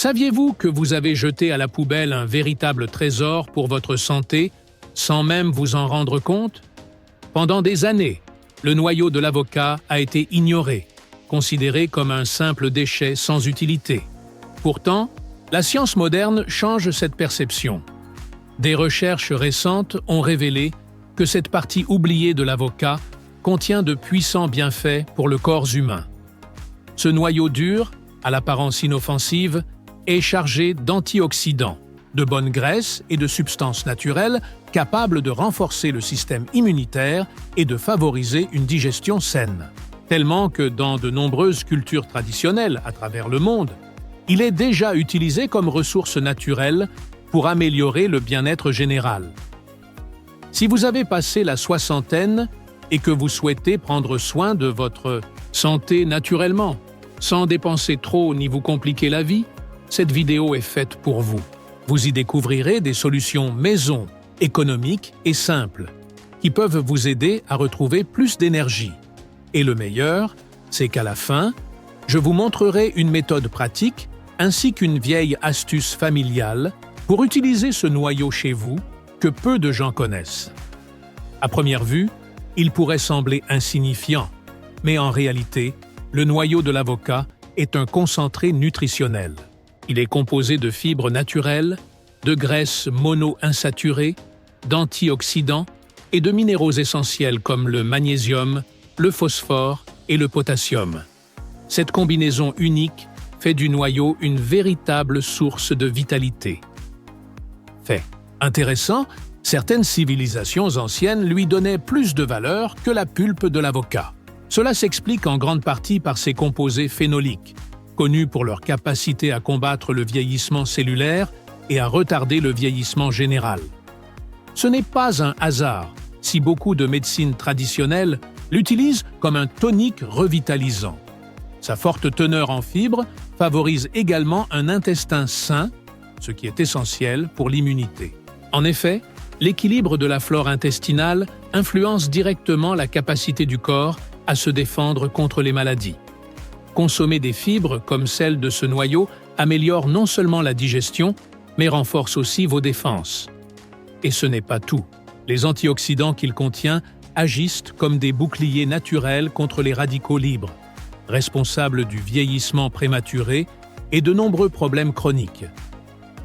Saviez-vous que vous avez jeté à la poubelle un véritable trésor pour votre santé sans même vous en rendre compte? Pendant des années, le noyau de l'avocat a été ignoré, considéré comme un simple déchet sans utilité. Pourtant, la science moderne change cette perception. Des recherches récentes ont révélé que cette partie oubliée de l'avocat contient de puissants bienfaits pour le corps humain. Ce noyau dur, à l'apparence inoffensive, est chargé d'antioxydants, de bonnes graisses et de substances naturelles capables de renforcer le système immunitaire et de favoriser une digestion saine. Tellement que dans de nombreuses cultures traditionnelles à travers le monde, il est déjà utilisé comme ressource naturelle pour améliorer le bien-être général. Si vous avez passé la soixantaine et que vous souhaitez prendre soin de votre santé naturellement, sans dépenser trop ni vous compliquer la vie, cette vidéo est faite pour vous. Vous y découvrirez des solutions maison, économiques et simples, qui peuvent vous aider à retrouver plus d'énergie. Et le meilleur, c'est qu'à la fin, je vous montrerai une méthode pratique ainsi qu'une vieille astuce familiale pour utiliser ce noyau chez vous que peu de gens connaissent. À première vue, il pourrait sembler insignifiant, mais en réalité, le noyau de l'avocat est un concentré nutritionnel. Il est composé de fibres naturelles, de graisses mono-insaturées, d'antioxydants et de minéraux essentiels comme le magnésium, le phosphore et le potassium. Cette combinaison unique fait du noyau une véritable source de vitalité. Fait intéressant, certaines civilisations anciennes lui donnaient plus de valeur que la pulpe de l'avocat. Cela s'explique en grande partie par ses composés phénoliques, connus pour leur capacité à combattre le vieillissement cellulaire et à retarder le vieillissement général. Ce n'est pas un hasard si beaucoup de médecines traditionnelles l'utilisent comme un tonique revitalisant. Sa forte teneur en fibres favorise également un intestin sain, ce qui est essentiel pour l'immunité. En effet, l'équilibre de la flore intestinale influence directement la capacité du corps à se défendre contre les maladies. Consommer des fibres comme celle de ce noyau améliore non seulement la digestion, mais renforce aussi vos défenses. Et ce n'est pas tout. Les antioxydants qu'il contient agissent comme des boucliers naturels contre les radicaux libres, responsables du vieillissement prématuré et de nombreux problèmes chroniques.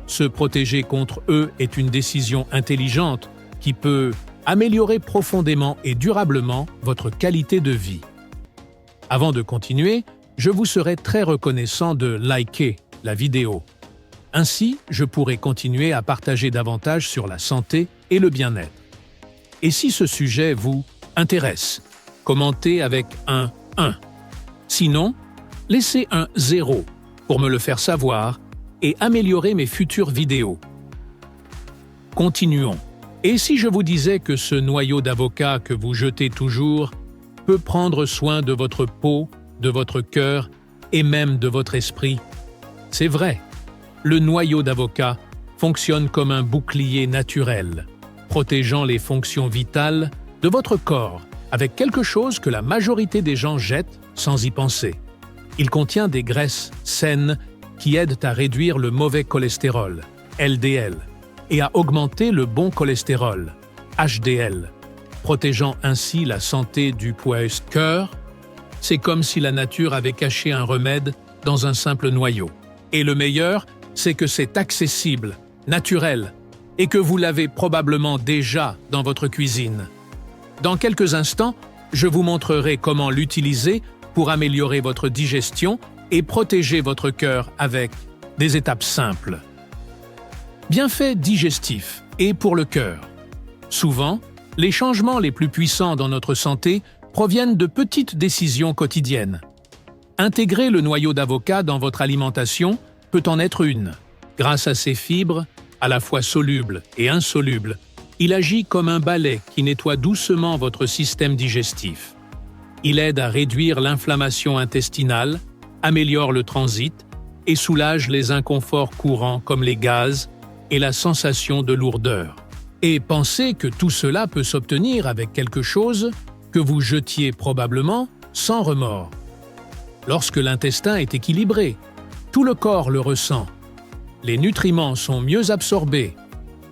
Se protéger contre eux est une décision intelligente qui peut améliorer profondément et durablement votre qualité de vie. Avant de continuer, je vous serais très reconnaissant de liker la vidéo. Ainsi, je pourrai continuer à partager davantage sur la santé et le bien-être. Et si ce sujet vous intéresse, commentez avec un 1. Sinon, laissez un 0 pour me le faire savoir et améliorer mes futures vidéos. Continuons. Et si je vous disais que ce noyau d'avocat que vous jetez toujours peut prendre soin de votre peau, de votre cœur et même de votre esprit? C'est vrai. Le noyau d'avocat fonctionne comme un bouclier naturel, protégeant les fonctions vitales de votre corps avec quelque chose que la majorité des gens jettent sans y penser. Il contient des graisses saines qui aident à réduire le mauvais cholestérol, LDL, et à augmenter le bon cholestérol, HDL, protégeant ainsi la santé du cœur. C'est comme si la nature avait caché un remède dans un simple noyau. Et le meilleur, c'est que c'est accessible, naturel, et que vous l'avez probablement déjà dans votre cuisine. Dans quelques instants, je vous montrerai comment l'utiliser pour améliorer votre digestion et protéger votre cœur avec des étapes simples. Bienfaits digestifs et pour le cœur. Souvent, les changements les plus puissants dans notre santé proviennent de petites décisions quotidiennes. Intégrer le noyau d'avocat dans votre alimentation peut en être une. Grâce à ses fibres, à la fois solubles et insolubles, il agit comme un balai qui nettoie doucement votre système digestif. Il aide à réduire l'inflammation intestinale, améliore le transit et soulage les inconforts courants comme les gaz et la sensation de lourdeur. Et pensez que tout cela peut s'obtenir avec quelque chose que vous jetiez probablement sans remords. Lorsque l'intestin est équilibré, tout le corps le ressent les nutriments sont mieux absorbés,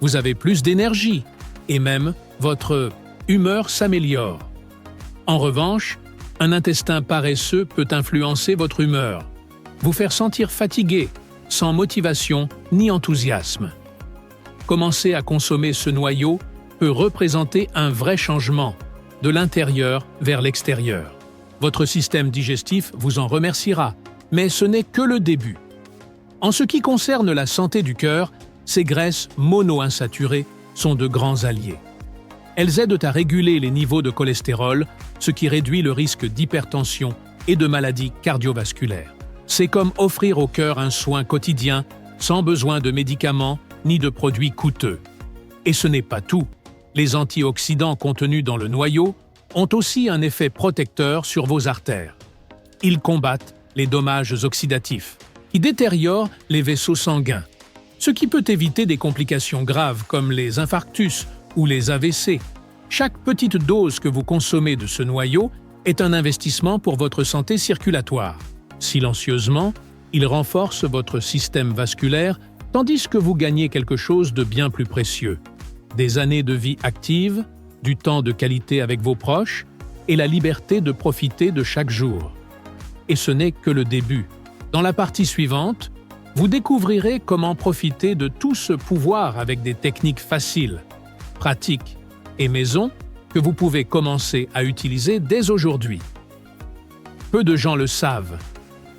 vous avez plus d'énergie et même votre humeur s'améliore. En revanche, un intestin paresseux peut influencer votre humeur, vous faire sentir fatigué, sans motivation ni enthousiasme. Commencer à consommer ce noyau peut représenter un vrai changement, de l'intérieur vers l'extérieur. Votre système digestif vous en remerciera, mais ce n'est que le début. En ce qui concerne la santé du cœur, ces graisses monoinsaturées sont de grands alliés. Elles aident à réguler les niveaux de cholestérol, ce qui réduit le risque d'hypertension et de maladies cardiovasculaires. C'est comme offrir au cœur un soin quotidien, sans besoin de médicaments ni de produits coûteux. Et ce n'est pas tout. Les antioxydants contenus dans le noyau ont aussi un effet protecteur sur vos artères. Ils combattent les dommages oxydatifs, qui détériorent les vaisseaux sanguins, ce qui peut éviter des complications graves comme les infarctus ou les AVC. Chaque petite dose que vous consommez de ce noyau est un investissement pour votre santé circulatoire. Silencieusement, il renforce votre système vasculaire tandis que vous gagnez quelque chose de bien plus précieux. Des années de vie active, du temps de qualité avec vos proches et la liberté de profiter de chaque jour. Et ce n'est que le début. Dans la partie suivante, vous découvrirez comment profiter de tout ce pouvoir avec des techniques faciles, pratiques et maison que vous pouvez commencer à utiliser dès aujourd'hui. Peu de gens le savent,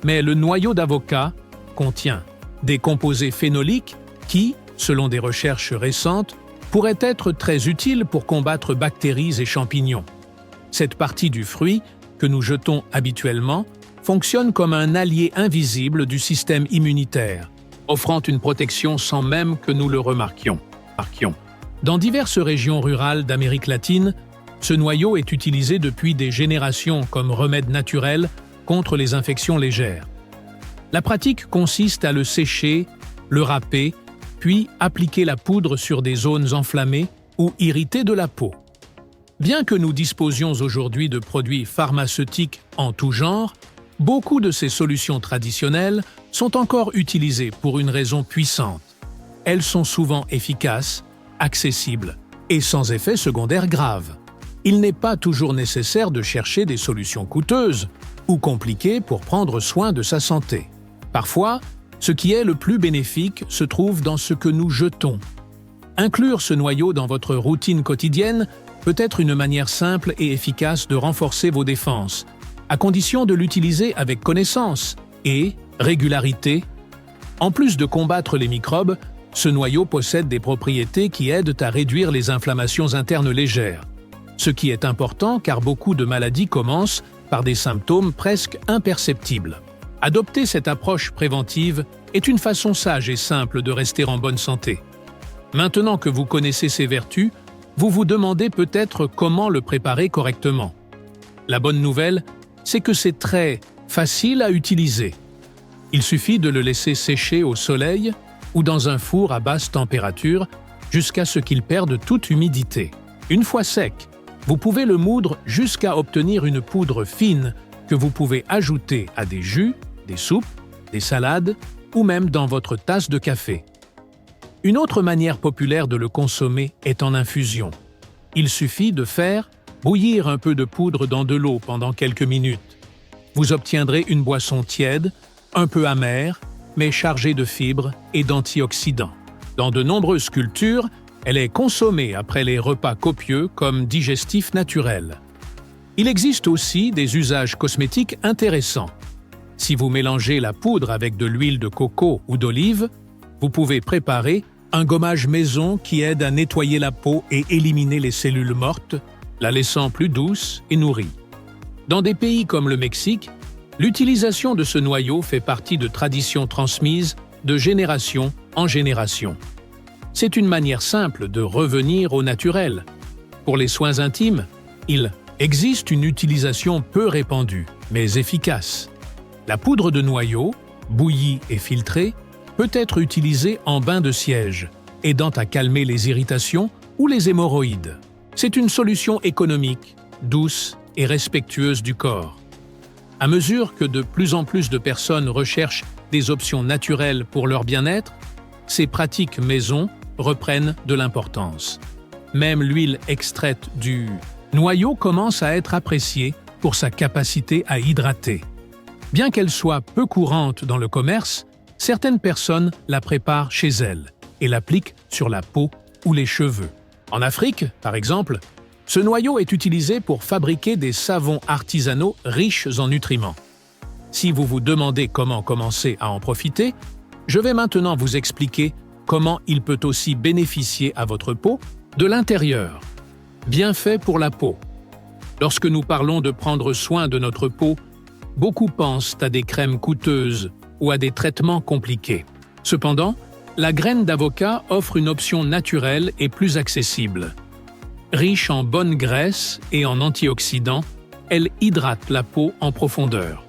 mais le noyau d'avocat contient des composés phénoliques qui, selon des recherches récentes, pourraient être très utiles pour combattre bactéries et champignons. Cette partie du fruit, que nous jetons habituellement, fonctionne comme un allié invisible du système immunitaire, offrant une protection sans même que nous le remarquions. Dans diverses régions rurales d'Amérique latine, ce noyau est utilisé depuis des générations comme remède naturel contre les infections légères. La pratique consiste à le sécher, le râper, puis appliquer la poudre sur des zones enflammées ou irritées de la peau. Bien que nous disposions aujourd'hui de produits pharmaceutiques en tout genre, beaucoup de ces solutions traditionnelles sont encore utilisées pour une raison puissante. Elles sont souvent efficaces, accessibles et sans effets secondaires graves. Il n'est pas toujours nécessaire de chercher des solutions coûteuses ou compliquées pour prendre soin de sa santé. Parfois, ce qui est le plus bénéfique se trouve dans ce que nous jetons. Inclure ce noyau dans votre routine quotidienne peut être une manière simple et efficace de renforcer vos défenses, à condition de l'utiliser avec connaissance et régularité. En plus de combattre les microbes, ce noyau possède des propriétés qui aident à réduire les inflammations internes légères, ce qui est important car beaucoup de maladies commencent par des symptômes presque imperceptibles. Adopter cette approche préventive est une façon sage et simple de rester en bonne santé. Maintenant que vous connaissez ses vertus, vous vous demandez peut-être comment le préparer correctement. La bonne nouvelle, c'est que c'est très facile à utiliser. Il suffit de le laisser sécher au soleil ou dans un four à basse température jusqu'à ce qu'il perde toute humidité. Une fois sec, vous pouvez le moudre jusqu'à obtenir une poudre fine que vous pouvez ajouter à des jus, des soupes, des salades ou même dans votre tasse de café. Une autre manière populaire de le consommer est en infusion. Il suffit de faire bouillir un peu de poudre dans de l'eau pendant quelques minutes. Vous obtiendrez une boisson tiède, un peu amère, mais chargée de fibres et d'antioxydants. Dans de nombreuses cultures, elle est consommée après les repas copieux comme digestif naturel. Il existe aussi des usages cosmétiques intéressants. Si vous mélangez la poudre avec de l'huile de coco ou d'olive, vous pouvez préparer un gommage maison qui aide à nettoyer la peau et éliminer les cellules mortes, la laissant plus douce et nourrie. Dans des pays comme le Mexique, l'utilisation de ce noyau fait partie de traditions transmises de génération en génération. C'est une manière simple de revenir au naturel. Pour les soins intimes, il existe une utilisation peu répandue, mais efficace. La poudre de noyau, bouillie et filtrée, peut être utilisée en bain de siège, aidant à calmer les irritations ou les hémorroïdes. C'est une solution économique, douce et respectueuse du corps. À mesure que de plus en plus de personnes recherchent des options naturelles pour leur bien-être, ces pratiques maison reprennent de l'importance. Même l'huile extraite du noyau commence à être appréciée pour sa capacité à hydrater. Bien qu'elle soit peu courante dans le commerce, certaines personnes la préparent chez elles et l'appliquent sur la peau ou les cheveux. En Afrique, par exemple, ce noyau est utilisé pour fabriquer des savons artisanaux riches en nutriments. Si vous vous demandez comment commencer à en profiter, je vais maintenant vous expliquer comment il peut aussi bénéficier à votre peau de l'intérieur. Bienfaits pour la peau. Lorsque nous parlons de prendre soin de notre peau, beaucoup pensent à des crèmes coûteuses ou à des traitements compliqués. Cependant, la graine d'avocat offre une option naturelle et plus accessible. Riche en bonnes graisses et en antioxydants, elle hydrate la peau en profondeur.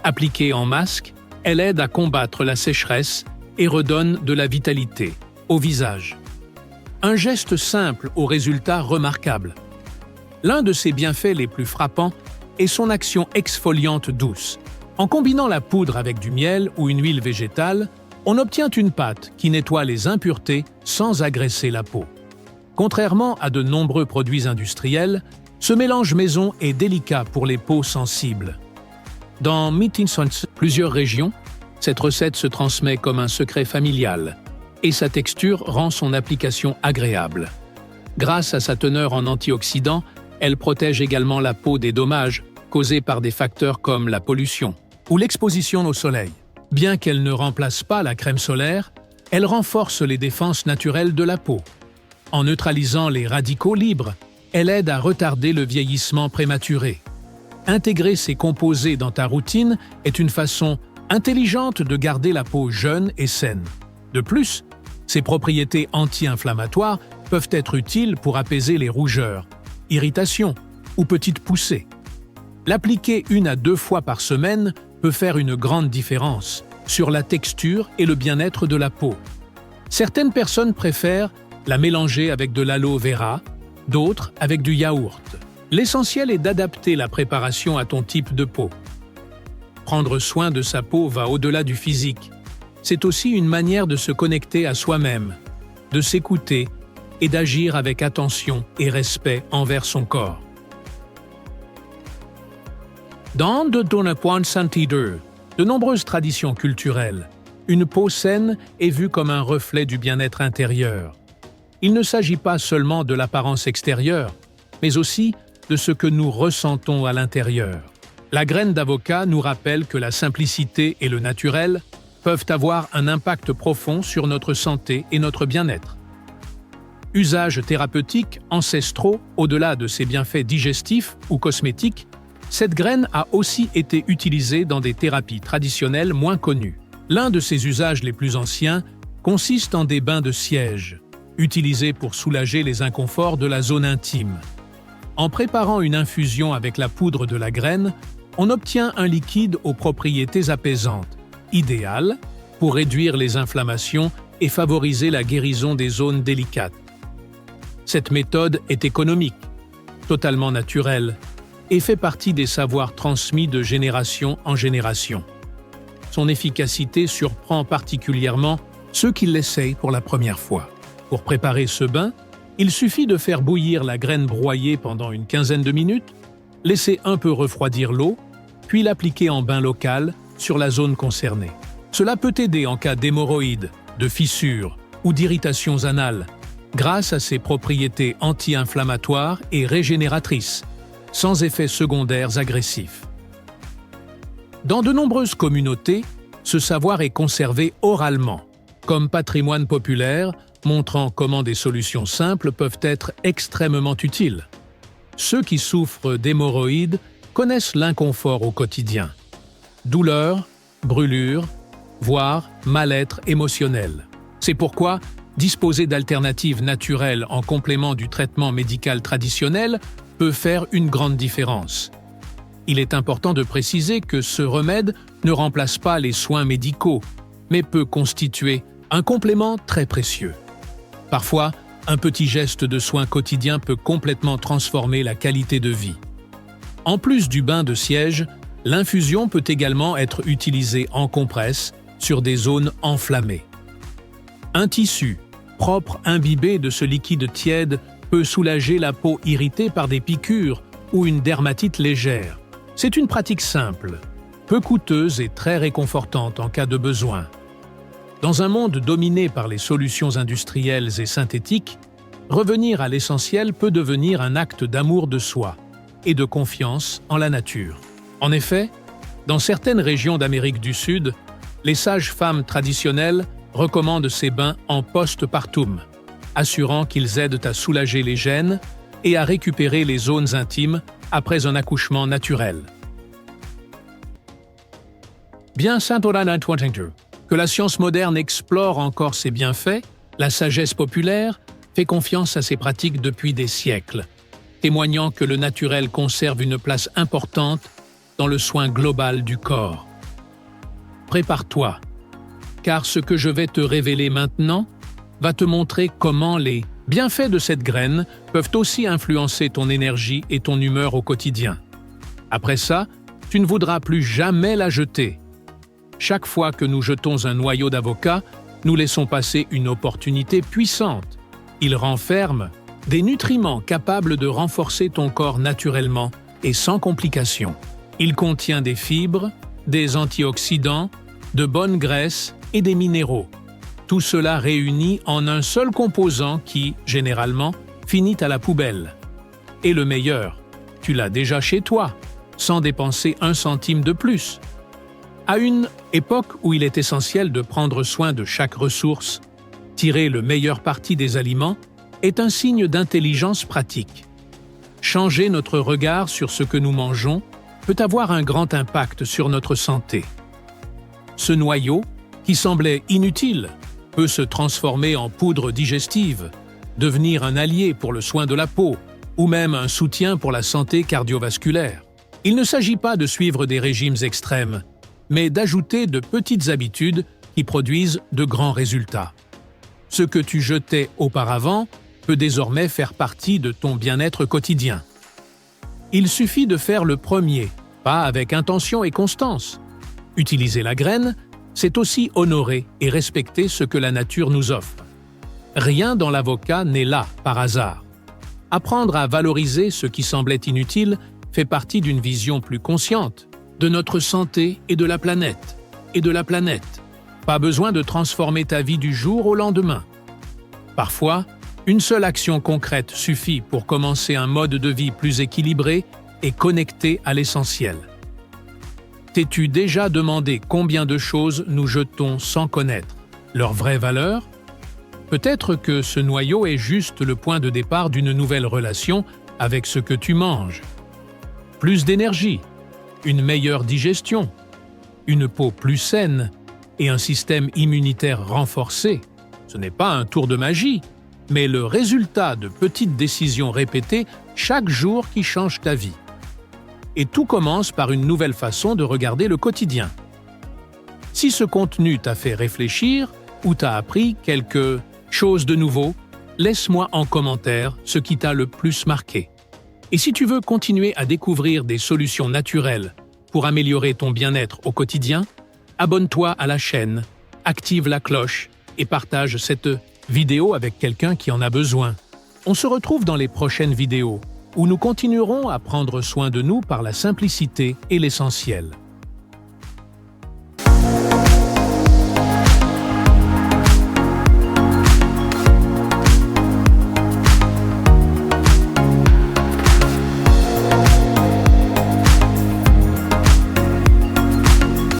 Appliquée en masque, elle aide à combattre la sécheresse et redonne de la vitalité au visage. Un geste simple aux résultats remarquables. L'un de ses bienfaits les plus frappants est son action exfoliante douce. En combinant la poudre avec du miel ou une huile végétale, on obtient une pâte qui nettoie les impuretés sans agresser la peau. Contrairement à de nombreux produits industriels, ce mélange maison est délicat pour les peaux sensibles. Dans plusieurs régions, cette recette se transmet comme un secret familial et sa texture rend son application agréable. Grâce à sa teneur en antioxydants, elle protège également la peau des dommages causés par des facteurs comme la pollution ou l'exposition au soleil. Bien qu'elle ne remplace pas la crème solaire, elle renforce les défenses naturelles de la peau. En neutralisant les radicaux libres, elle aide à retarder le vieillissement prématuré. Intégrer ces composés dans ta routine est une façon intelligente de garder la peau jeune et saine. De plus, ses propriétés anti-inflammatoires peuvent être utiles pour apaiser les rougeurs, irritations ou petites poussées. L'appliquer 1 à 2 fois par semaine peut faire une grande différence sur la texture et le bien-être de la peau. Certaines personnes préfèrent la mélanger avec de l'aloe vera, d'autres avec du yaourt. L'essentiel est d'adapter la préparation à ton type de peau. Prendre soin de sa peau va au-delà du physique. C'est aussi une manière de se connecter à soi-même, de s'écouter et d'agir avec attention et respect envers son corps. Dans de nombreuses traditions culturelles, une peau saine est vue comme un reflet du bien-être intérieur. Il ne s'agit pas seulement de l'apparence extérieure, mais aussi de ce que nous ressentons à l'intérieur. La graine d'avocat nous rappelle que la simplicité et le naturel peuvent avoir un impact profond sur notre santé et notre bien-être. Usages thérapeutiques ancestraux, au-delà de ses bienfaits digestifs ou cosmétiques, cette graine a aussi été utilisée dans des thérapies traditionnelles moins connues. L'un de ses usages les plus anciens consiste en des bains de siège, utilisés pour soulager les inconforts de la zone intime. En préparant une infusion avec la poudre de la graine, on obtient un liquide aux propriétés apaisantes, idéal pour réduire les inflammations et favoriser la guérison des zones délicates. Cette méthode est économique, totalement naturelle, et fait partie des savoirs transmis de génération en génération. Son efficacité surprend particulièrement ceux qui l'essayent pour la première fois. Pour préparer ce bain, il suffit de faire bouillir la graine broyée pendant une quinzaine de minutes, laisser un peu refroidir l'eau, puis l'appliquer en bain local sur la zone concernée. Cela peut aider en cas d'hémorroïdes, de fissures ou d'irritations anales, grâce à ses propriétés anti-inflammatoires et régénératrices, sans effets secondaires agressifs. Dans de nombreuses communautés, ce savoir est conservé oralement, comme patrimoine populaire, montrant comment des solutions simples peuvent être extrêmement utiles. Ceux qui souffrent d'hémorroïdes connaissent l'inconfort au quotidien. Douleurs, brûlures, voire mal-être émotionnel. C'est pourquoi disposer d'alternatives naturelles en complément du traitement médical traditionnel peut faire une grande différence. Il est important de préciser que ce remède ne remplace pas les soins médicaux, mais peut constituer un complément très précieux. Parfois, un petit geste de soin quotidien peut complètement transformer la qualité de vie. En plus du bain de siège, l'infusion peut également être utilisée en compresse sur des zones enflammées. Un tissu, propre imbibé de ce liquide tiède, peut soulager la peau irritée par des piqûres ou une dermatite légère. C'est une pratique simple, peu coûteuse et très réconfortante en cas de besoin. Dans un monde dominé par les solutions industrielles et synthétiques, revenir à l'essentiel peut devenir un acte d'amour de soi et de confiance en la nature. En effet, dans certaines régions d'Amérique du Sud, les sages-femmes traditionnelles recommandent ces bains en postpartum, assurant qu'ils aident à soulager les gènes et à récupérer les zones intimes après un accouchement naturel. Bien que la science moderne explore encore ses bienfaits, la sagesse populaire fait confiance à ces pratiques depuis des siècles, témoignant que le naturel conserve une place importante dans le soin global du corps. Prépare-toi, car ce que je vais te révéler maintenant va te montrer comment les bienfaits de cette graine peuvent aussi influencer ton énergie et ton humeur au quotidien. Après ça, tu ne voudras plus jamais la jeter. Chaque fois que nous jetons un noyau d'avocat, nous laissons passer une opportunité puissante. Il renferme des nutriments capables de renforcer ton corps naturellement et sans complications. Il contient des fibres, des antioxydants, de bonnes graisses et des minéraux. Tout cela réuni en un seul composant qui, généralement, finit à la poubelle. Et le meilleur, tu l'as déjà chez toi, sans dépenser un centime de plus. À une époque où il est essentiel de prendre soin de chaque ressource, tirer le meilleur parti des aliments est un signe d'intelligence pratique. Changer notre regard sur ce que nous mangeons peut avoir un grand impact sur notre santé. Ce noyau, qui semblait inutile, peut se transformer en poudre digestive, devenir un allié pour le soin de la peau ou même un soutien pour la santé cardiovasculaire. Il ne s'agit pas de suivre des régimes extrêmes, mais d'ajouter de petites habitudes qui produisent de grands résultats. Ce que tu jetais auparavant peut désormais faire partie de ton bien-être quotidien. Il suffit de faire le premier, pas avec intention et constance. Utiliser la graine, c'est aussi honorer et respecter ce que la nature nous offre. Rien dans l'avocat n'est là par hasard. Apprendre à valoriser ce qui semblait inutile fait partie d'une vision plus consciente de notre santé et de la planète. Pas besoin de transformer ta vie du jour au lendemain. Parfois, une seule action concrète suffit pour commencer un mode de vie plus équilibré et connecté à l'essentiel. T'es-tu déjà demandé combien de choses nous jetons sans connaître leur vraie valeur? Peut-être que ce noyau est juste le point de départ d'une nouvelle relation avec ce que tu manges. Plus d'énergie, une meilleure digestion, une peau plus saine et un système immunitaire renforcé. Ce n'est pas un tour de magie, mais le résultat de petites décisions répétées chaque jour qui changent ta vie. Et tout commence par une nouvelle façon de regarder le quotidien. Si ce contenu t'a fait réfléchir ou t'a appris quelque chose de nouveau, laisse-moi en commentaire ce qui t'a le plus marqué. Et si tu veux continuer à découvrir des solutions naturelles pour améliorer ton bien-être au quotidien, abonne-toi à la chaîne, active la cloche et partage cette vidéo avec quelqu'un qui en a besoin. On se retrouve dans les prochaines vidéos où nous continuerons à prendre soin de nous par la simplicité et l'essentiel.